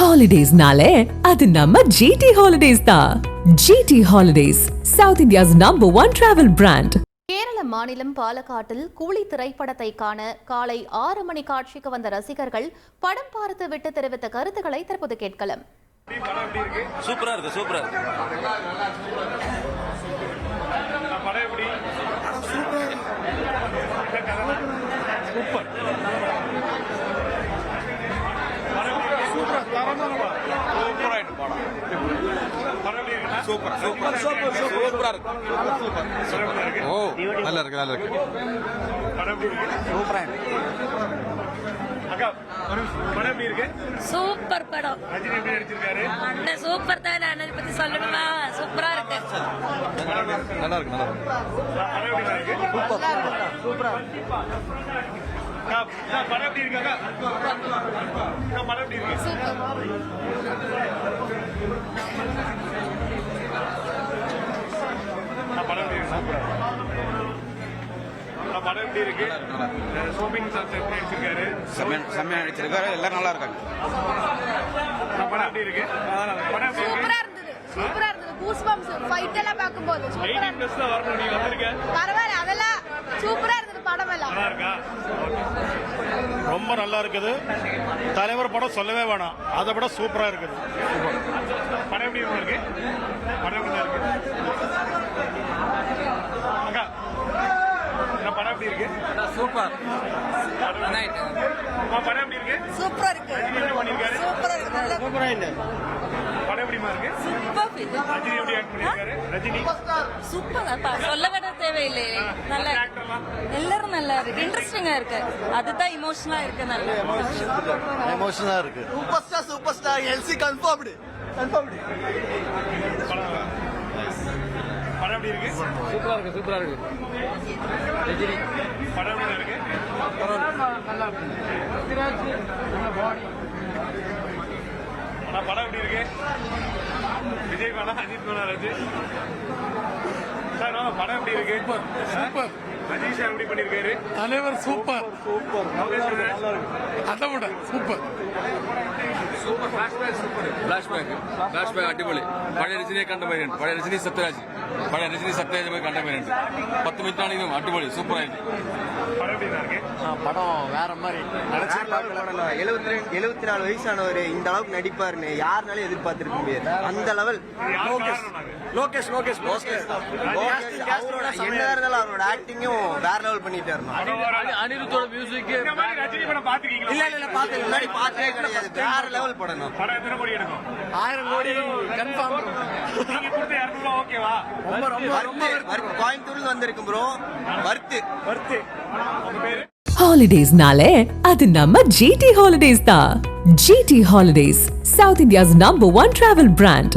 Holidays-nale, அது நம்ம GT Holidays தான். GT Holidays, South India's #1 travel brand. Kerala மாநிலம் பாலக்காட்டில் கூலி திரைப்படத்தை காண காலை 6 மணி காட்சிக்கு வந்த ரசிகர்கள் படம் பார்த்து விட்டு தெரிவித்த கருத்துக்களை தற்போது கேட்கலாம். சூப்பரா இருக்கு சூப்பரா இருக்கு நல்லா இருக்கு நல்லா இருக்கு சூப்பர் படம் அண்ணன் சூப்பர் தான். அண்ணனை பத்தி சொல்லணுமா? சூப்பரா இருக்கு நல்லா இருக்கு செம்மையா நடிச்சிருக்காரு. எல்லாரும் நல்லா இருக்காங்க. சூப்பரா இருந்தது. கூஸ்பம்ஸ் ஃபைட் எல்லாம் பாக்கும்போது பரவாயில்ல, அதெல்லாம் சூப்பரா இருந்தது. படம் எல்லாம் ரொம்ப நல்லா இருக்குது. தலைவர் படம் சொல்லவே வேணாம், அதை விட சூப்பரா இருக்குது. படம் எப்படி இருக்கு? படம் எப்படி இருக்கு? அக்கா படம் எப்படி இருக்கு? சூப்பர். படம் எப்படி இருக்கு? சூப்பரா இருக்கு. சூப்பரா இருக்கு. சூப்பரா இருக்கு. படம் எப்படிமா இருக்கு? ரஜினி எப்படி ஆக்ட் பண்ணிருக்காரு? ரஜினி சூப்பரா, சொல்ல வேற தேவையில்லை. நல்லா எல்லாரும் நல்லா இருக்கு. இன்ட்ரெஸ்டிங்கா இருக்கு. அதுதான் இமோஷனலா இருக்கு. நல்லா எமோஷனலா இருக்கு. Super star LC confirmed. படம் எப்படி இருக்கு? சூப்பரா இருக்கு சூப்பரா இருக்கு. ரஜினி படம் எப்படி இருக்கு? படம் எப்படி இருக்கு? விஜய் வேணா, அஜித் வேணா, ரஜினி சார் படம் எப்படி இருக்கு? சூப்பர். அஜித் சார் எப்படி பண்ணிருக்காரு? தலைவர் சூப்பர். அதை விட சூப்பர். ഫ്ലാഷ്ബാക്ക് അടിപൊളി. പഴയ രജനിയെ കണ്ട മാതിരിയുണ്ട്. പഴയ രജനി സത്യരാജ് കണ്ട മാതിരിയുണ്ട്. 10 മിനിറ്റ് ആണെങ്കിലും അടിപൊളി സൂപ്പറായിട്ട്. படம் வேற மாதிரி 74 வயசானவர் இந்த அளவுக்கு நடிப்பாருன்னு யாருனாலும் எதிர்பார்த்திருக்க முடியாது. அந்த லெவல். லோகேஷ் அவரோட என்ன இருந்தாலும் அவரோட ஆக்டிங்கும் வேற லெவல் பண்ணிட்டாரு. அனிருத்தோட மியூசிக் ரஜினி படம் பாத்துக்கீங்களா? இல்ல பாத்து முன்னாடி பார்த்ததே கிடையாது. வேற லெவல் படம். படம் எத்தனை கோடி எடுக்கும்? 1000 கோடி கன்ஃபார்ம். நீங்க கொடுத்த 200 ஓகேவா? ரொம்ப கோயம்புத்தூர்ல வந்திருக்கும் ப்ரோ. வர்த்து உங்க பேரு? Holidays-nale, அது நம்ம GT Holidays தான். GT Holidays, South India's #1 travel brand.